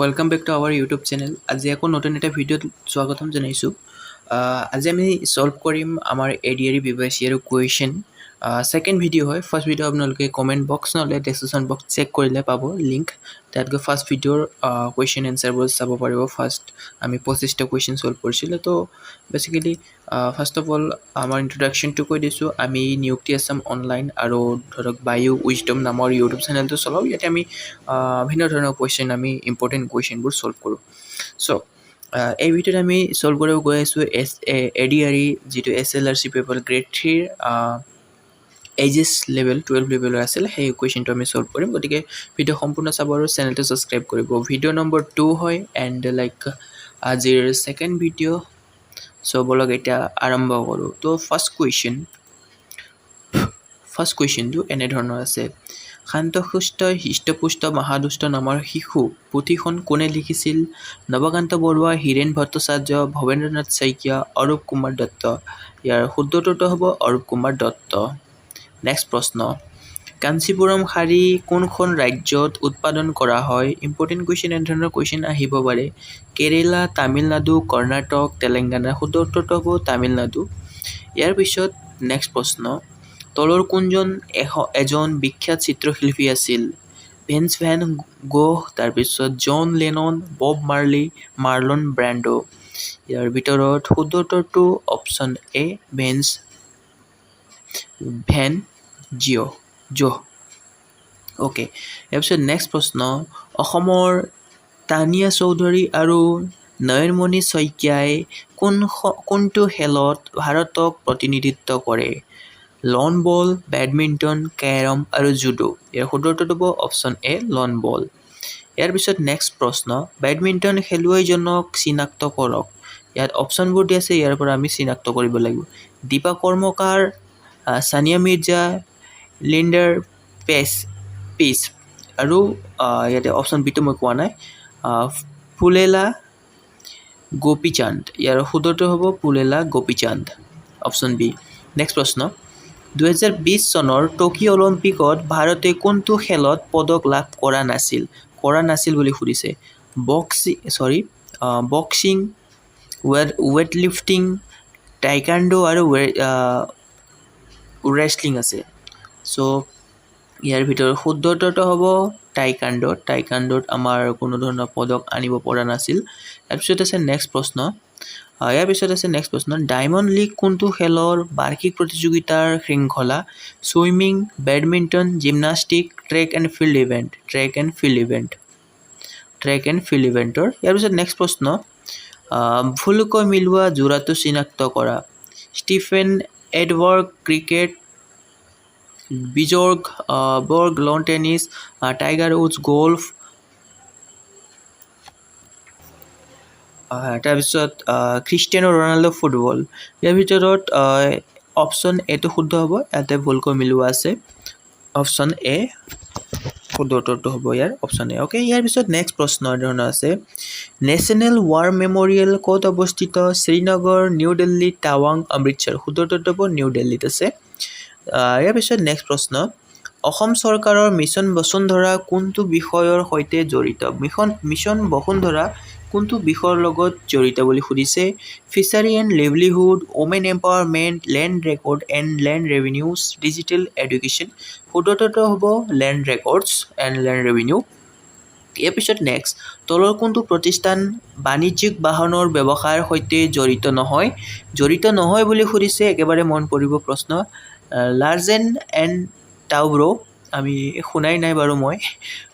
Welcome back to our YouTube channel. আজি আকৌ নতুন এটা ভিডিঅ'ত স্বাগতম জনাইছোঁ। আজি আমি ছল্ভ কৰিম আমাৰ এডিআৰি বিভাইচি আৰু কুৱেশ্যন। ছেকেণ্ড ভিডিঅ' হয়। ফাৰ্ষ্ট ভিডিঅ' আপোনালোকে কমেণ্ট বক্স নহ'লে ডেছক্ৰিপশ্যন বক্স চেক কৰিলে পাব লিংক। তাত গৈ ফাৰ্ষ্ট ভিডিঅ'ৰ কুৱেশ্যন এনচাৰবোৰ চাব পাৰিব। ফাৰ্ষ্ট আমি 25টা কুৱেশ্যন ছল্ভ কৰিছিলোঁ। তো বেচিকেলি ফাৰ্ষ্ট অফ অল আমাৰ ইণ্ট্ৰডাকশ্যনটো কৈ দিছোঁ। আমি নিযুক্তি আছাম অনলাইন আৰু ধৰক বায়ু উইজডম নামৰ ইউটিউব চেনেলটো চলাওঁ। ইয়াতে আমি ভিন্ন ধৰণৰ কুৱেশ্যন আমি ইম্পৰ্টেণ্ট কুৱেশ্যনবোৰ ছল্ভ কৰোঁ। চ' এই ভিডিঅ'ত আমি ছল্ভ কৰিব গৈ আছোঁ এডিআৰি যিটো SLRC পেপাৰ গ্ৰেড 3ৰ এইচএছ লেভেল 12 লেভেলৰ আছিল, সেই কুৱেশ্যনটো আমি ছল্ভ কৰিম। গতিকে ভিডিঅ' সম্পূৰ্ণ চাব আৰু চেনেলটো ছাবস্ক্ৰাইব কৰিব। ভিডিঅ' নম্বৰ 2 হয় এণ্ড লাইক আজিৰ ছেকেণ্ড ভিডিঅ'। চ' বলক এতিয়া আৰম্ভ কৰোঁ। তো ফাৰ্ষ্ট কুৱেশ্যনটো এনেধৰণৰ আছে। শান্তশিষ্ট হৃষ্টপুষ্ট মহাদুষ্ট নামৰ শিশু পুথিখন কোনে লিখিছিল? নৱকান্ত বৰুৱা, হীৰেণ ভট্টাচাৰ্য, ভৱেন্দ্ৰনাথ শইকীয়া, অৰূপ কুমাৰ দত্ত। ইয়াৰ শুদ্ধটোতো হ'ব অৰূপ কুমাৰ দত্ত। নেক্সট প্ৰশ্ন, কাঞ্চীপুৰম শাড়ী কোনখন ৰাজ্যত উৎপাদন কৰা হয়? ইম্পৰ্টেণ্ট কুৱেশ্যন, এনেধৰণৰ কুৱেশ্যন আহিব পাৰে। কেৰেলা, তামিলনাডু, কৰ্ণাটক, তেলেংগানা। শুদ্ধটোতো হ'ব তামিলনাডু। ইয়াৰ পিছত নেক্সট প্ৰশ্ন, তলৰ কোনজন এজন বিখ্যাত চিত্ৰশিল্পী আছিল? ভেন্স ভেন গোহ, তাৰপিছত John Lennon, Bob Marley, Marlon Brando. ইয়াৰ ভিতৰত শুদ্ধটো option A Vincent van Gogh. Okay, তাৰপিছত নেক্সট প্ৰশ্ন, অসমৰ তানিয়া চৌধুৰী আৰু নয়নমণি শইকীয়াই কোনটো খেলত ভাৰতক প্ৰতিনিধিত্ব কৰে? লন বল, বেডমিণ্টন, কেৰম আৰু জুডো। ইয়াৰ শুদ্ধটো হ'ব অপশ্যন এ লন বল। ইয়াৰ পিছত নেক্সট প্ৰশ্ন, বেডমিণ্টন খেলুৱৈজনক চিনাক্ত কৰক। ইয়াত অপশ্যনবোৰ দি আছে, ইয়াৰ পৰা আমি চিনাক্ত কৰিব লাগিব। দীপা কৰ্মকাৰ, ছানিয়া মিৰ্জা, লিণ্ডাৰ পেছ আৰু ইয়াতে অপশ্যন বিটো মই কোৱা নাই, পুলেলা গোপীচান্দ। ইয়াৰ শুদ্ধটো হ'ব Pullela Gopichand, option B. Next প্ৰশ্ন, 2020 চনৰ টকিঅ' অলিম্পিকত ভাৰতে কোনটো খেলত পদক লাভ কৰা নাছিল বুলি সুধিছে? বক্সিং, ৱেইটলিফটিং, টাইকাণ্ডো আৰু ৰেষ্টলিং আছে। চ' ইয়াৰ ভিতৰত শুদ্ধটো হ'ব টাইকাণ্ডোত আমাৰ কোনো ধৰণৰ পদক আনিব পৰা নাছিল। তাৰপিছত আছে নেক্সট প্ৰশ্ন, ডায়মণ্ড লীগ কোনটো খেলৰ বাৰ্ষিক প্ৰতিযোগিতাৰ শৃংখলা? Swimming, badminton, gymnastic, track and field ইভেণ্টৰ। ইয়াৰ পিছত নেক্সট প্ৰশ্ন, ভুলকৈ মিলোৱা যোৰাটো চিনাক্ত কৰা। Stephen Edward cricket, Bjorn Borg lawn tennis, Tiger Woods golf. তাৰপিছত ক্ৰিষ্টিয়ানো ৰনাল্ডো ফুটবল। ইয়াৰ ভিতৰত অপশ্যন এটো শুদ্ধ হ'ব, ইয়াতে ভুলকৈ মিলোৱা আছে। অপশ্যন এ শুদ্ধটো হ'ব ইয়াৰ অপশ্যন এ। অ'কে, ইয়াৰ পিছত নেক্সট প্ৰশ্ন ধৰণৰ আছে, নেশ্যনেল ৱাৰ মেমৰিয়েল ক'ত অৱস্থিত? শ্ৰীনগৰ, নিউ দিল্লী, টাৱাং, অমৃতসৰ। শুদ্ধটো হ'ব নিউ দিল্লীত আছে। ইয়াৰ পিছত নেক্সট প্ৰশ্ন, অসম চৰকাৰৰ মিছন বসুন্ধৰা কোনটো বিষয়ৰ সৈতে জড়িত? মিছন বসুন্ধৰা কোনটো বিষয়ৰ লগত জড়িত বুলি সুধিছে? Fishery and livelihood, women empowerment, land record and land revenues, digital education. শুদ্ধটো হ'ব land records and land revenue. ইয়াৰ পিছত নেক্সট, তলৰ কোনটো প্ৰতিষ্ঠান বাণিজ্যিক বাহনৰ ব্যৱসায়ৰ সৈতে জড়িত নহয় বুলি সুধিছে? একেবাৰে মন পৰিব প্ৰশ্ন, লাৰ্জেন এণ্ড টাউব্ৰো। আমি শুনাই নাই বাৰু মই।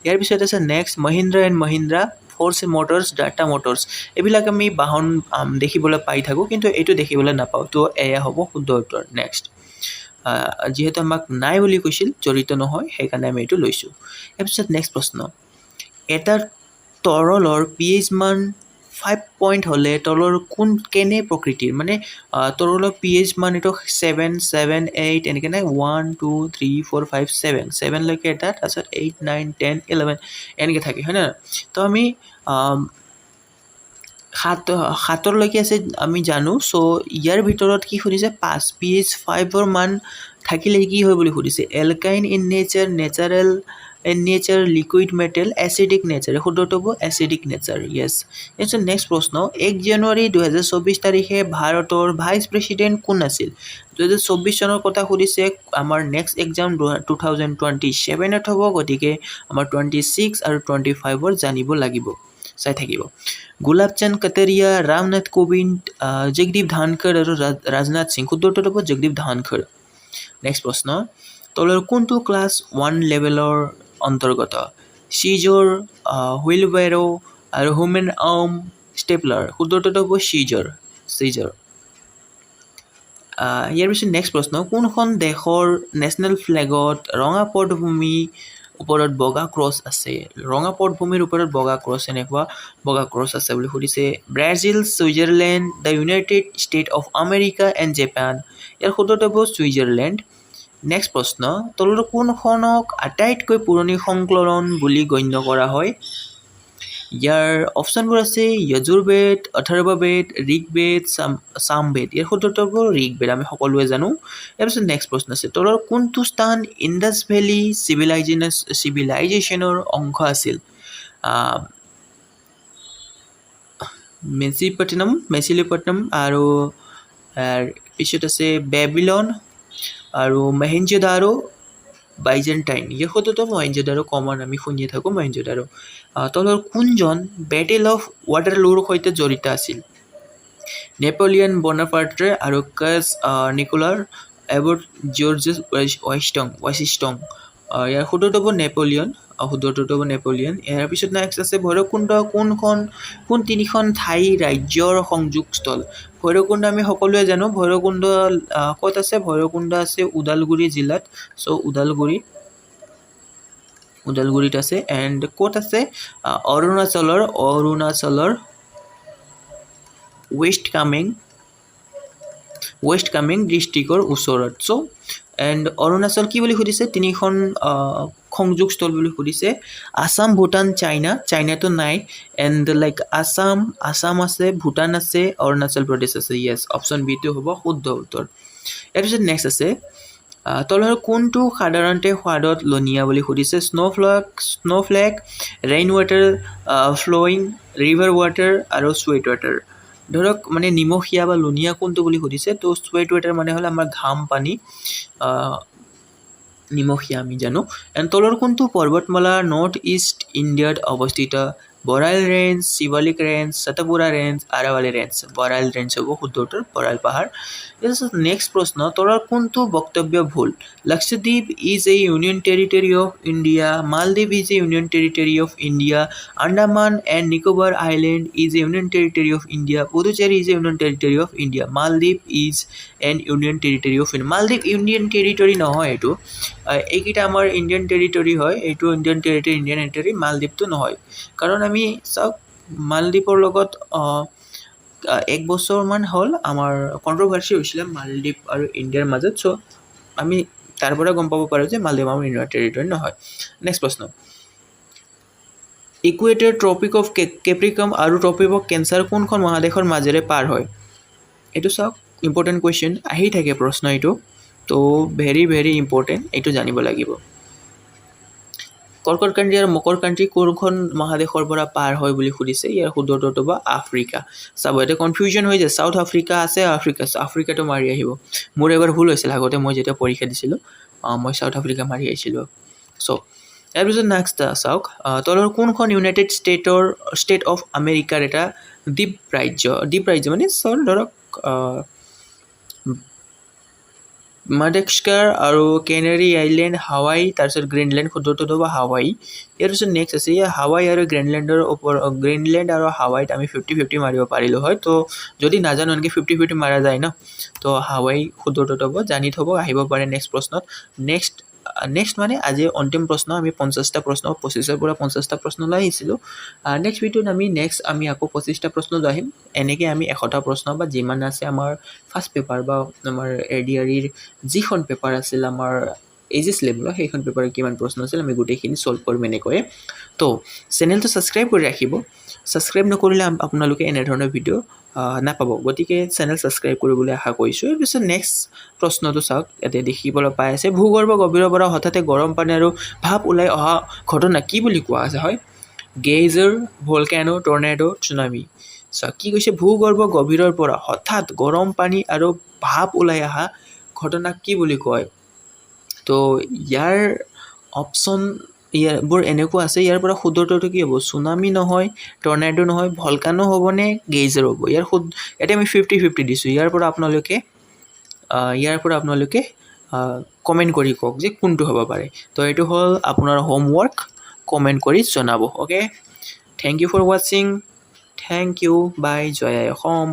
ইয়াৰ পিছত আছে next, Mahindra and Mahindra, force Motors, Tata Motors. এইবিলাক আমি বাহন দেখিবলৈ পাই থাকোঁ, কিন্তু এইটো দেখিবলৈ নাপাওঁ। তো এয়া হ'ব শুদ্ধ উত্তৰ। নেক্সট, যিহেতু আমাক নাই বুলি কৈছিল, জড়িত নহয়, সেইকাৰণে আমি এইটো লৈছোঁ। ইয়াৰ পিছত নেক্সট প্ৰশ্ন, এটা তৰলৰ pH মান 5 পইণ্ট হ'লে তৰলৰ কেনে প্ৰকৃতিৰ? মানে তৰলৰ pH মান এইটো 7, 8 এনেকৈ নাই, 1, 2, 3, 4, 5, 7 লৈকে এটা, তাৰপিছত 8, 9, 10, 11 এনেকৈ থাকে, হয় নে? তো আমি 7লৈকে আছে আমি জানো। চ' ইয়াৰ ভিতৰত কি সুধিছে? 5, pH 5ৰ মান থাকিলে কি হয় বুলি সুধিছে? Alkyne in nature, natural, in nature liquid metal acidic nature শুদ্ধটো হ'ব acidic nature yes S next প্ৰশ্ন 1 জানুৱাৰী 2024 তাৰিখে ভাৰতৰ ভাইচ প্ৰেসিডেন্ট কোন আছিল 2024 চনৰ কথা সুধিছে আমাৰ নেক্সট এক্সাম 2027 হ'ব গতিকে আমাৰ 26 আৰু 25 জানিব লাগিব চাই থাকিব গুলাবচান্দ কাটাৰিয়া ৰামনাথ কোবিন্দ জগদীপ ধানখড় আৰু ৰাজনাথ সিং শুদ্ধটো হ'ব জগদীপ ধানখড় নেক্সট প্ৰশ্ন তলৰ কোনটো ক্লাছ 1 লেভেলৰ অন্তৰ্গত সিজৰ হুইলবেৰো আৰু হিউমেন আৰ্ম ষ্টেপলাৰ শুদ্ধটো হ'ব সিজৰ ইয়াৰ পিছত নেক্সট প্ৰশ্ন কোনখন দেশৰ নেশ্যনেল ফ্লেগত ৰঙা পটভূমি ওপৰত বগা ক্ৰছ আছে ৰঙা পটভূমিৰ ওপৰত বগা ক্ৰছ এনেকুৱা বগা ক্ৰছ আছে বুলি সুধিছে Brazil Switzerland the United State of America and Japan ইয়াৰ শুদ্ধটো হ'ব ছুইজাৰলেণ্ড নেক্সট প্ৰশ্ন তলৰ কোনখনক আটাইতকৈ পুৰণি সংকলন বুলি গণ্য কৰা হয় ইয়াৰ অপশ্যনবোৰ আছে যজুৰ্বেদ অথৰ্ববেদ ঋগ্বেদ সামবেদ ইয়াৰ শুদ্ধটো হ'ব ঋগ্বেদ আমি সকলোৱে জানো ইয়াৰ পিছত নেক্সট প্ৰশ্ন আছে তলৰ কোনটো স্থান ইণ্ডাছ ভেলী চিভিলাইজেশ্যনৰ অংশ আছিল মেচিলিপট্টনম আৰু পিছত আছে বেবিলন আৰু মহেঞ্জোদাৰো বাইজেণ্টাইন ইয়াৰ শুদ্ধটো মহেঞ্জোদাৰো কমন আমি শুনিয়ে থাকোঁ মহেঞ্জোদাৰো তলৰ কোনজন বেটেল অফ ৱাটাৰলুৰ সৈতে জড়িত আছিল নেপোলিয়ন বনাপাৰ্টে আৰু কাজ নিকোলাৰ এবৰ্ট জৰ্জেছ ৱাশ্বিংটন ইয়াৰ শুদ্ধটো হ'ব নেপোলিয়ন ইয়াৰ পিছত নেক্সট আছে ভৈৰৱকুণ্ড কোন তিনিখন ঠাই ৰাজ্যৰ সংযোগস্থল ভৈৰৱকুণ্ড আমি সকলোৱে জানো ভৈৰৱকুণ্ড ক'ত আছে ভৈৰৱকুণ্ড আছে ওদালগুৰি জিলাত চ' ওদালগুৰিত আছে এণ্ড ক'ত আছে অৰুণাচলৰ ৱেষ্ট কামেং ডিষ্ট্ৰিক্টৰ ওচৰত চ' এণ্ড অৰুণাচল কি বুলি সুধিছে তিনিখন সংযোগস্থল বুলি সুধিছে আসাম ভূটান চাইনাটো নাই এণ্ড লাইক আসাম আছে ভূটান আছে অৰুণাচল প্ৰদেশ আছে য়েছ অপশ্যন বিটো হ'ব শুদ্ধ উত্তৰ ইয়াৰ পিছত নেক্সট আছে তলৰ কোনটো সাধাৰণতে সোৱাদত লনিয়া বুলি সুধিছে snowflake rain water flowing river water আৰু চুৱেট ৱাটাৰ ধৰক মানে নিমখীয়া বা লুনিয়া কোনটো বুলি সুধিছে তো চুৱেট ৱাটাৰ মানে হ'লে আমাৰ ঘাম পানী নিমখীয়া আমি জানো এণ্ড তলৰ কোনটো পৰ্বতমালা নৰ্থ ইষ্ট ইণ্ডিয়াত অৱস্থিত Barail range Shivalik range Satpura range Aravalli range Barail range হ'ব শুদ্ধ উত্তৰ বৰাইল পাহাৰ নেক্সট প্ৰশ্ন তলৰ কোনটো বক্তব্য ভুল Lakshadweep is a union territory of India Maldives is a union territory of India Andaman and Nicobar island is a union territory of India Puducherry is a union territory of India Maldives is an union territory of India Maldives union territory নহয় এইটো এইকেইটা আমাৰ Indian territory হয় এইটো Indian territory মালদ্বীপটো নহয় কাৰণ আমি চাওক মালদ্বীপৰ লগত এক বছৰমান হ'ল আমাৰ কণ্ট্ৰভাৰ্চি হৈছিলে মালদ্বীপ আৰু ইণ্ডিয়াৰ মাজত চ' আমি তাৰ পৰা গম পাব পাৰোঁ যে মালদ্বীপ আমাৰ ইণ্ডিয়ান টেৰিটৰী নহয় নেক্সট প্ৰশ্ন ইকুৱেটৰ ট্ৰপিক অফ কেপ্ৰিকম আৰু ট্ৰপিক অফ কেঞ্চাৰ কোনখন মহাদেশৰ মাজেৰে পাৰ হয় এইটো চাওক ইম্পৰ্টেণ্ট কুৱেশ্যন আহি থাকে প্ৰশ্ন এইটো তো ভেৰি ভেৰি ইম্পৰ্টেণ্ট এইটো জানিব লাগিব কৰ্কট কাণ্ট্ৰি আৰু মকৰ কাণ্ট্ৰি কোনখন মহাদেশৰ পৰা পাৰ হয় বুলি সুধিছে ইয়াৰ শুদ্ধটো বা আফ্ৰিকা চাব এতিয়া কনফিউজন হৈ যায় চাউথ আফ্ৰিকা আছে আফ্ৰিকাটো মাৰি আহিব মোৰ এবাৰ ভুল হৈছিল আগতে মই যেতিয়া পৰীক্ষা দিছিলোঁ মই চাউথ আফ্ৰিকা মাৰি আহিছিলোঁ চ' ইয়াৰ পিছত নেক্সট চাওক তলৰ কোনখন ইউনাইটেড ষ্টেট অফ আমেৰিকাৰ এটা দ্বীপ ৰাজ্য মানে ধৰক মাডাগাস্কাৰ আৰু কেনেৰী আইলেণ্ড হাৱাই তাৰপিছত গ্ৰীণলেণ্ড শুদ্ধটো হ'ব হাৱাই ইয়াৰ পিছত নেক্সট আছে হাৱাই আৰু গ্ৰীণলেণ্ড আৰু হাৱাইত আমি 50-50 মাৰিব পাৰিলোঁ হয় তো যদি নাজানো এনেকৈ 50-50 মাৰা যায় ন তো হাৱাই শুদ্ধটো হ'ব জানি থ'ব আহিব পাৰে নেক্সট প্ৰশ্নত নেক্সট মানে আজি অন্তিম প্ৰশ্ন আমি 50টা প্ৰশ্ন 25ৰ পৰা 50টা প্ৰশ্ন লৈ আহিছিলোঁ নেক্সট ভিডিঅ'ত আমি আকৌ 25টা প্ৰশ্ন লৈ আহিম এনেকৈ আমি 100টা প্ৰশ্ন বা যিমান আছে আমাৰ ফাৰ্ষ্ট পেপাৰ বা আমাৰ ADREৰ যিখন পেপাৰ আছিল আমাৰ AGS লেভেলৰ সেইখন পেপাৰৰ কিমান প্ৰশ্ন আছিল আমি গোটেইখিনি ছল্ভ কৰিম এনেকৈয়ে তো চেনেলটো ছাবস্ক্ৰাইব কৰি ৰাখিব ছাবস্ক্ৰাইব নকৰিলে আপোনালোকে এনেধৰণৰ ভিডিঅ' নাপাব গতিকে চেনেল ছাবস্ক্ৰাইব কৰিবলৈ আশা কৰিছোঁ ইয়াৰ পিছত নেক্সট প্ৰশ্নটো চাওক ইয়াতে দেখিবলৈ পাই আছে ভূগৰ্ভ গভীৰৰ পৰা হঠাতে গৰম পানী আৰু ভাপ ওলাই অহা ঘটনা কি বুলি কোৱা আছে হয় গেইজাৰ ভলকেনো টৰ্নেডো চুনামি চাওক কি কৈছে ভূগৰ্ভ গভীৰৰ পৰা হঠাৎ গৰম পানী আৰু ভাপ ওলাই অহা ঘটনাক কি বুলি কয় তো ইয়াৰ অপশ্যন ইয়াৰবোৰ এনেকুৱা আছে ইয়াৰ পৰা শুদ্ধটো কি হ'ব চুনামি নহয় টৰ্নেডো নহয় ভলকানো হ'বনে গেইজাৰ হ'ব ইয়াতে আমি 50-50 দিছোঁ ইয়াৰ পৰা আপোনালোকে কমেণ্ট কৰি কওক যে কোনটো হ'ব পাৰে তো এইটো হ'ল আপোনাৰ হোমৱৰ্ক কমেণ্ট কৰি জনাব অ'কে থেংক ইউ ফৰ ৱাচিং থেংক ইউ বাই জয় আই অসম